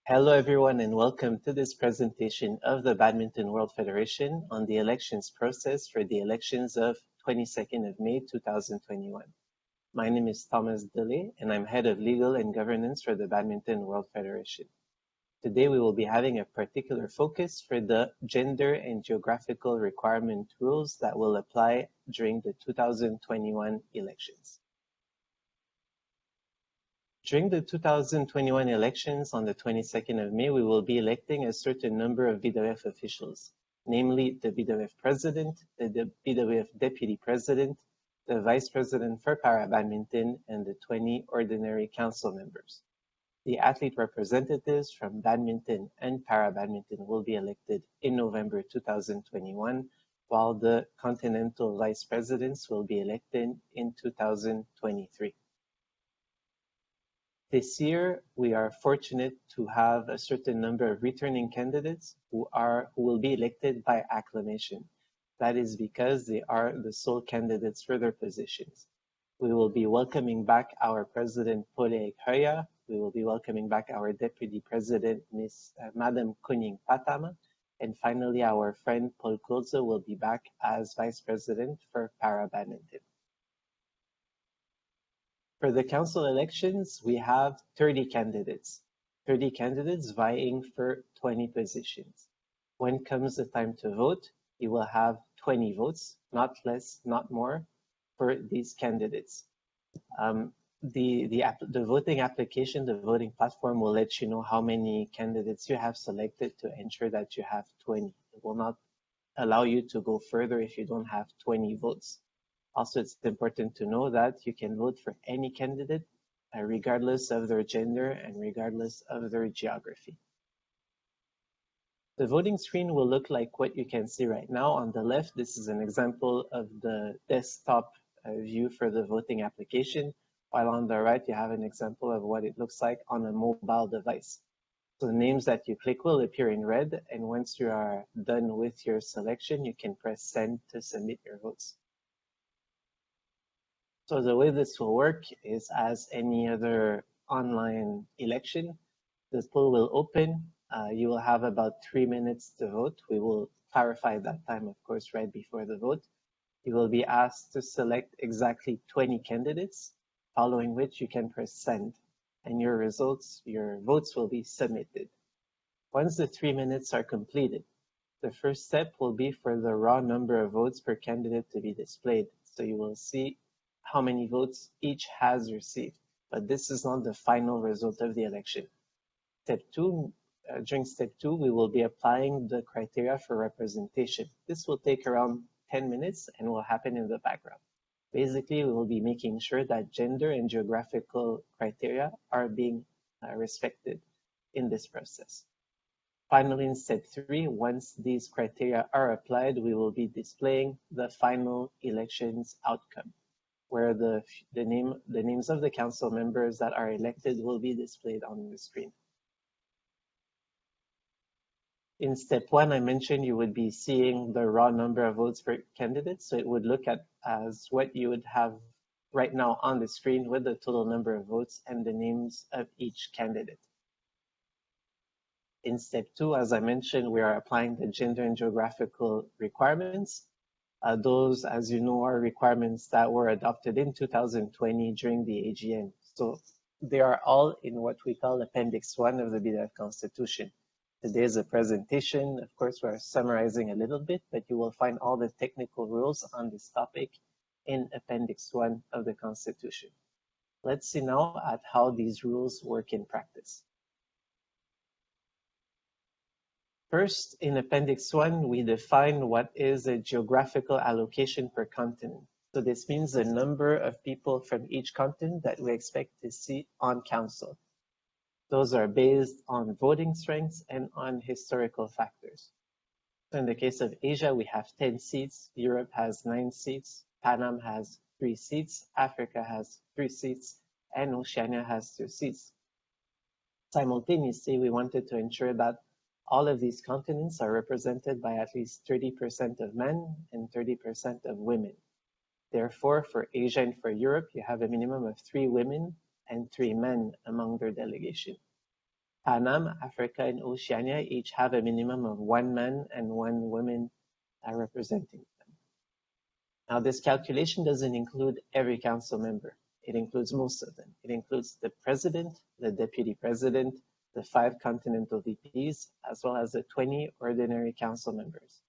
Hello everyone and welcome to this presentation of the Badminton World Federation on the elections process for the elections of 22nd of May 2021. My name is Thomas Delay and I'm Head of Legal and Governance for the Badminton World Federation. Today we will be having a particular focus for the gender and geographical requirement rules that will apply during the 2021 elections. During the 2021 elections on the 22nd of May, we will be electing a certain number of BWF officials, namely the BWF President, the BWF Deputy President, the Vice President for Para-Badminton, and the 20 Ordinary Council members. The athlete representatives from Badminton and Para-Badminton will be elected in November 2021, while the Continental Vice Presidents will be elected in 2023. This year, we are fortunate to have a certain number of returning candidates who will be elected by acclamation. That is because they are the sole candidates for their positions. We will be welcoming back our President Pole Hoya. We will be welcoming back our Deputy President, Madam Kuning Patama. And finally, our friend Paul Kulze will be back as Vice President for Para-Badminton. For the council elections, we have 30 candidates vying for 20 positions. When comes the time to vote, you will have 20 votes, not less, not more, for these candidates. The voting application, the voting platform will let you know how many candidates you have selected to ensure that you have 20. It will not allow you to go further if you don't have 20 votes. Also, it's important to know that you can vote for any candidate, regardless of their gender and regardless of their geography. The voting screen will look like what you can see right now. On the left, this is an example of the desktop view for the voting application, while on the right, you have an example of what it looks like on a mobile device. So the names that you click will appear in red, and once you are done with your selection, you can press send to submit your votes. So the way this will work is as any other online election. The poll will open. You will have about 3 minutes to vote. We will clarify that time, of course, right before the vote. You will be asked to select exactly 20 candidates, following which you can press send, and your votes will be submitted. Once the 3 minutes are completed, the first step will be for the raw number of votes per candidate to be displayed. So you will see how many votes each has received, but this is not the final result of the election. During step two, we will be applying the criteria for representation. This will take around 10 minutes and will happen in the background. Basically, we will be making sure that gender and geographical criteria are being respected in this process. Finally, in step three, once these criteria are applied, we will be displaying the final elections outcome, where the names of the council members that are elected will be displayed on the screen. In step one, I mentioned you would be seeing the raw number of votes per candidate, so it would look as what you would have right now on the screen with the total number of votes and the names of each candidate. In step two, as I mentioned, we are applying the gender and geographical requirements. Those, as you know, are requirements that were adopted in 2020 during the AGM. So they are all in what we call Appendix 1 of the BWF Constitution. Today is a presentation. Of course, we're summarizing a little bit, but you will find all the technical rules on this topic in Appendix 1 of the Constitution. Let's see now at how these rules work in practice. First, in Appendix 1, we define what is a geographical allocation per continent. So this means the number of people from each continent that we expect to see on council. Those are based on voting strengths and on historical factors. So in the case of Asia, we have 10 seats, Europe has 9 seats, Panama has 3 seats, Africa has 3 seats, and Oceania has 2 seats. Simultaneously, we wanted to ensure that all of these continents are represented by at least 30% of men and 30% of women. Therefore, for Asia and for Europe, you have a minimum of 3 women and 3 men among their delegation. Panam, Africa, and Oceania each have a minimum of 1 man and 1 woman representing them. Now, this calculation doesn't include every council member. It includes most of them. It includes the president, the deputy president, the 5 continental VPs, as well as the 20 ordinary council members.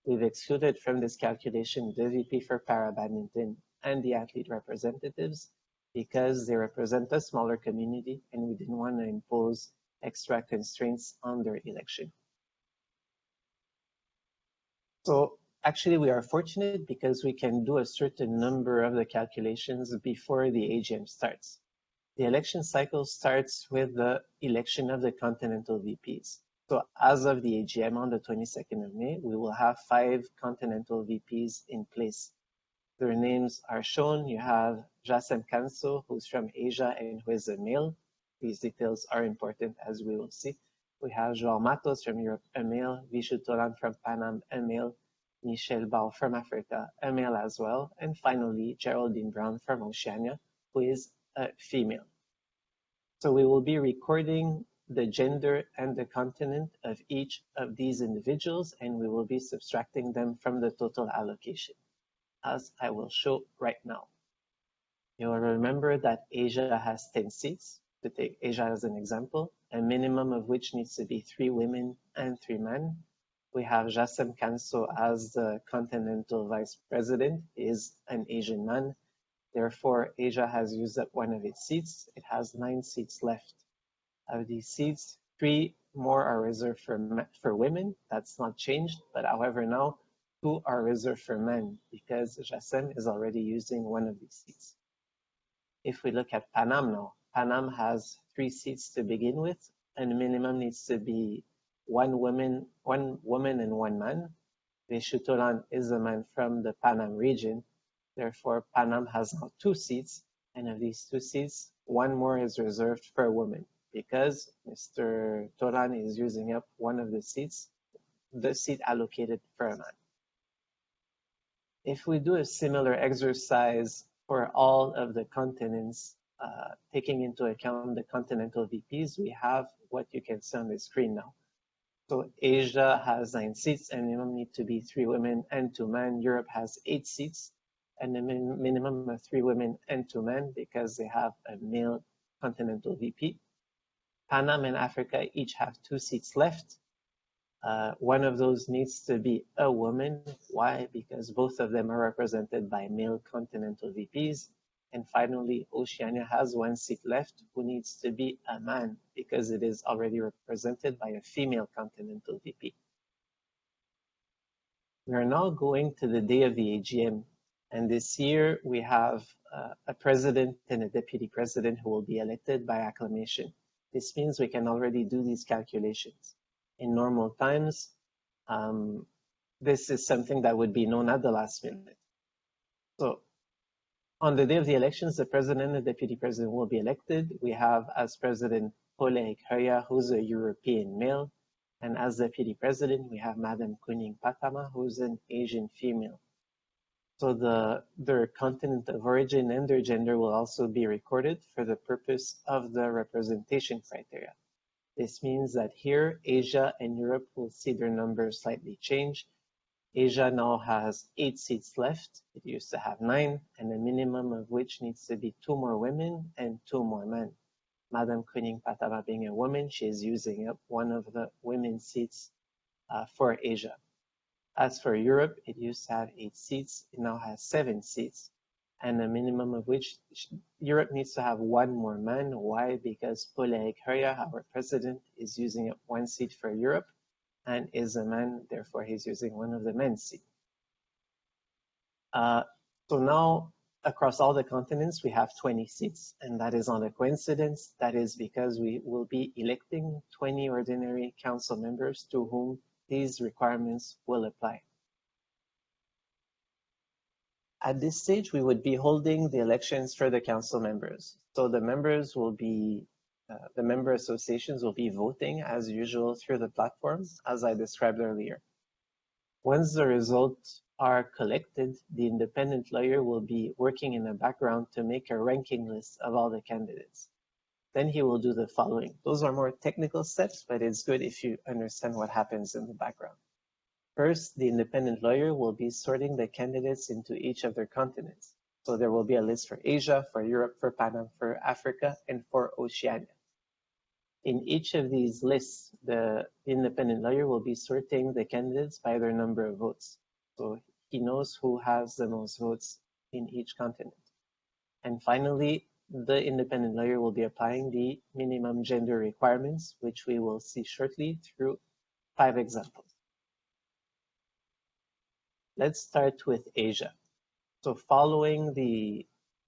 We've excluded from this calculation the VP for para badminton and the athlete representatives because they represent a smaller community and we didn't want to impose extra constraints on their election. So actually we are fortunate because we can do a certain number of the calculations before the AGM starts. The election cycle starts with the election of the continental VPs. So as of the AGM on the 22nd of May, we will have 5 continental VPs in place. Their names are shown. You have Jasem Kanso, who's from Asia and who is a male. These details are important, as we will see. We have João Matos from Europe, a male. Vishu Tolan from Panam, a male. Michelle Bao from Africa, a male as well. And finally, Geraldine Brown from Oceania, who is a female. So we will be recording the gender and the continent of each of these individuals, and we will be subtracting them from the total allocation, as I will show right now. You will remember that Asia has 10 seats. To take Asia as an example, a minimum of which needs to be 3 women and 3 men. We have Jasem Kanso as the continental vice president, is an Asian man. Therefore, Asia has used up 1 of its seats. It has 9 seats left. Of these seats, 3 more are reserved for women. That's not changed, but however now, 2 are reserved for men because Jasem is already using 1 of these seats. If we look at Panam now, Panam has 3 seats to begin with, and the minimum needs to be 1 woman and 1 man. Vishu Tolan is a man from the Panam region. Therefore, Panam has now 2 seats, and of these 2 seats, 1 more is reserved for a woman because Mr. Tolan is using up 1 of the seats, the seat allocated for a man. If we do a similar exercise for all of the continents, taking into account the continental VPs, we have what you can see on the screen now. So Asia has 9 seats and minimum need to be 3 women and 2 men. Europe has 8 seats and a minimum of 3 women and 2 men because they have a male continental VP. Panam and Africa each have 2 seats left. 1 of those needs to be a woman. Why? Because both of them are represented by male continental VPs. And finally, Oceania has 1 seat left who needs to be a man because it is already represented by a female continental VP. We are now going to the day of the AGM. And this year we have a president and a deputy president who will be elected by acclamation. This means we can already do these calculations. In normal times, this is something that would be known at the last minute. So on the day of the elections, the president and the deputy president will be elected. We have as president Polek Hoya, who's a European male. And as deputy president, we have Madam Kuning Patama, who's an Asian female. So their continent of origin and their gender will also be recorded for the purpose of the representation criteria. This means that here, Asia and Europe will see their numbers slightly change. Asia now has 8 seats left. It used to have 9, and a minimum of which needs to be 2 more women and 2 more men. Madam Kuning Patama being a woman, she is using up 1 of the women's seats for Asia. As for Europe, it used to have 8 seats. It now has 7 seats, and a minimum of which Europe needs to have 1 more man. Why? Because Polek Hoya, our president, is using up 1 seat for Europe and is a man, therefore he's using 1 of the men's seats. So now, across all the continents, we have 20 seats, and that is not a coincidence. That is because we will be electing 20 ordinary council members to whom these requirements will apply. At this stage, we would be holding the elections for the council members. So the members will be the member associations will be voting as usual through the platform, as I described earlier. Once the results are collected, the independent lawyer will be working in the background to make a ranking list of all the candidates. then he will do the following. Those are more technical steps, but it's good if you understand what happens in the background. First, the independent lawyer will be sorting the candidates into each of their continents. So there will be a list for Asia, for Europe, for Panama, for Africa, and for Oceania. In each of these lists, the independent lawyer will be sorting the candidates by their number of votes. So he knows who has the most votes in each continent. And finally, the independent lawyer will be applying the minimum gender requirements, which we will see shortly through 5 examples. Let's start with Asia. So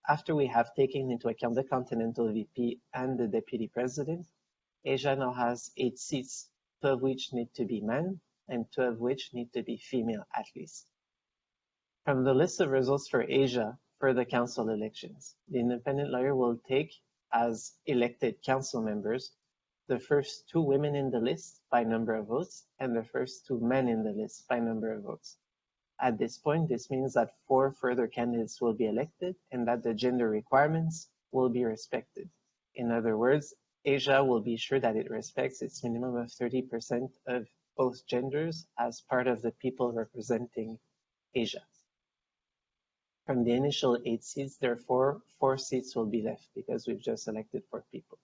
after we have taken into account the continental VP and the deputy president, Asia now has 8 seats, 2 of which need to be men and 2 of which need to be female at least. From the list of results for Asia for the council elections, the independent lawyer will take as elected council members the first 2 women in the list by number of votes and the first 2 men in the list by number of votes. At this point, this means that 4 further candidates will be elected and that the gender requirements will be respected. In other words, Asia will be sure that it respects its minimum of 30% of both genders as part of the people representing Asia. From the initial 8 seats, therefore, 4 seats will be left because we've just elected 4 people.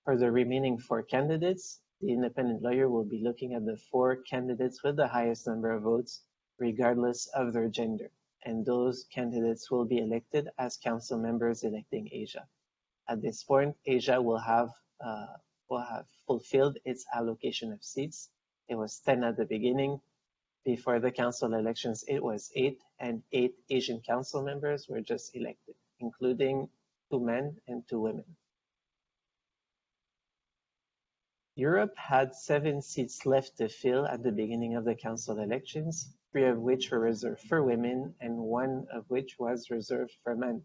For the remaining 4 candidates, the independent lawyer will be looking at the 4 candidates with the highest number of votes, regardless of their gender, and those candidates will be elected as council members electing Asia. At this point, Asia will have fulfilled its allocation of seats. It was 10 at the beginning. Before the council elections, it was 8, and 8 Asian council members were just elected, including 2 men and 2 women. Europe had 7 seats left to fill at the beginning of the council elections, 3 of which were reserved for women and 1 of which was reserved for men.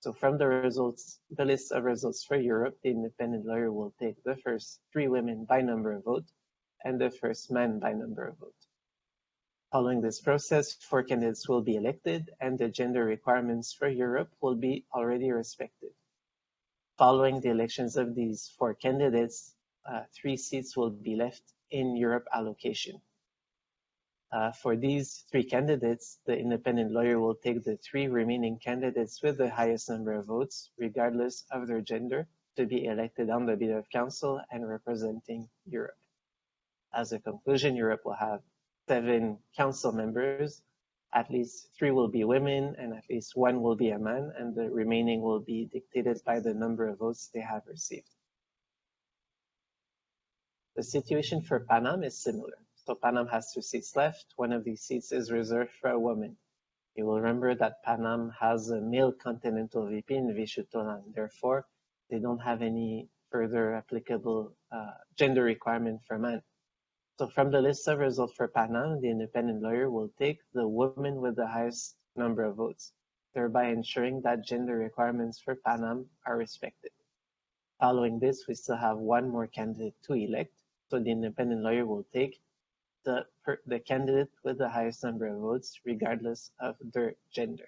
So from the list of results for Europe, the independent lawyer will take the first 3 women by number of vote and the first man by number of vote. Following this process, 4 candidates will be elected and the gender requirements for Europe will be already respected. Following the elections of these 4 candidates, 3 seats will be left in Europe allocation. For these 3 candidates, the independent lawyer will take the 3 remaining candidates with the highest number of votes, regardless of their gender, to be elected on the BWF Council and representing Europe. As a conclusion, Europe will have 7 council members. At least 3 will be women and at least 1 will be a man, and the remaining will be dictated by the number of votes they have received. The situation for Panama is similar. So Panama has 2 seats left. 1 of these seats is reserved for a woman. You will remember that Panama has a male continental VP in Vishutolan. Therefore, they don't have any further applicable gender requirement for men. So from the list of results for Panama, the independent lawyer will take the woman with the highest number of votes, thereby ensuring that gender requirements for Panama are respected. Following this, we still have 1 more candidate to elect. So the independent lawyer will take the candidate with the highest number of votes, regardless of their gender.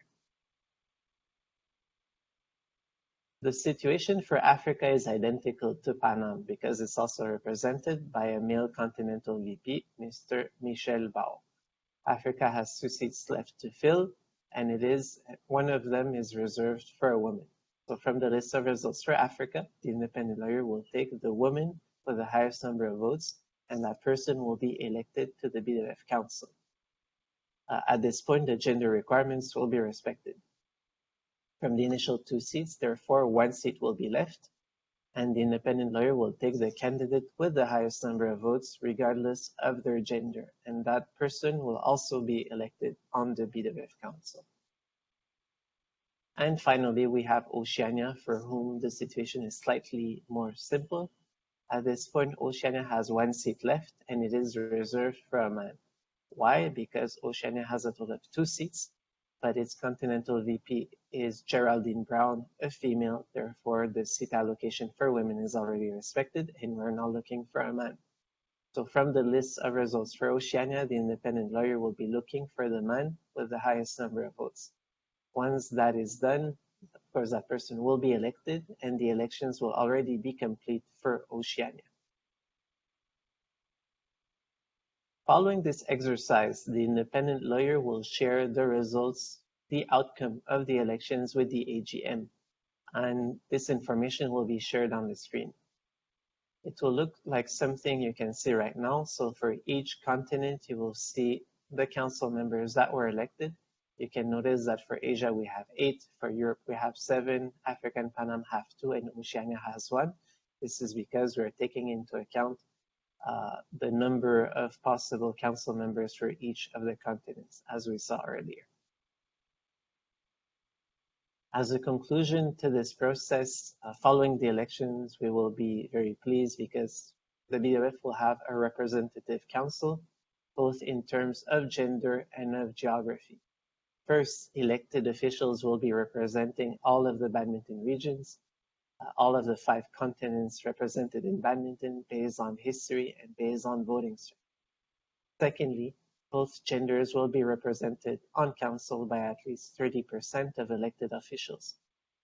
The situation for Africa is identical to Panama because it's also represented by a male continental VP, Mr. Michel Bao. Africa has 2 seats left to fill, and 1 of them is reserved for a woman. So from the list of results for Africa, the independent lawyer will take the woman with the highest number of votes, and that person will be elected to the BWF Council. At this point, the gender requirements will be respected. From the initial 2 seats, therefore, 1 seat will be left, and the independent lawyer will take the candidate with the highest number of votes, regardless of their gender, and that person will also be elected on the BWF Council. And finally, we have Oceania, for whom the situation is slightly more simple. At this point, Oceania has 1 seat left, and it is reserved for a man. Why? Because Oceania has a total of 2 seats, but its continental VP is Geraldine Brown, a female. Therefore, the seat allocation for women is already respected, and we're now looking for a man. So from the list of results for Oceania, the independent lawyer will be looking for the man with the highest number of votes. Once that is done, of course, that person will be elected and the elections will already be complete for Oceania. Following this exercise, the independent lawyer will share the results, the outcome of the elections with the AGM, and this information will be shared on the screen. It will look like something you can see right now. So for each continent, you will see the council members that were elected. You can notice that for Asia, we have 8, for Europe, we have 7, Africa and Panama have 2, and Oceania has 1. This is because we're taking into account the number of possible council members for each of the continents, as we saw earlier. As a conclusion to this process, following the elections, we will be very pleased because the BWF will have a representative council, both in terms of gender and of geography. First, elected officials will be representing all of the badminton regions, all of the 5 continents represented in badminton based on history and based on voting strength. Secondly, both genders will be represented on council by at least 30% of elected officials,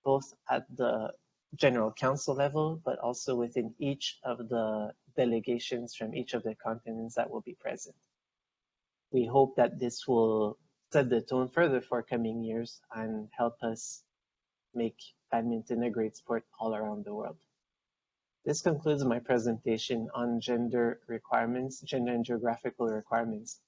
both at the general council level, but also within each of the delegations from each of the continents that will be present. We hope that this will set the tone further for coming years and help us make badminton a great sport all around the world. This concludes my presentation on gender requirements, gender and geographical requirements.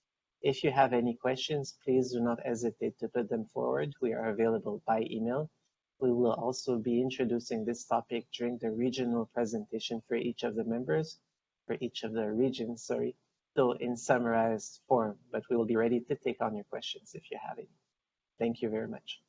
If you have any questions, please do not hesitate to put them forward. We are available by email. We will also be introducing this topic during the regional presentation for each of the members, for each of the regions, so in summarized form, but we will be ready to take on your questions if you have any. Thank you very much.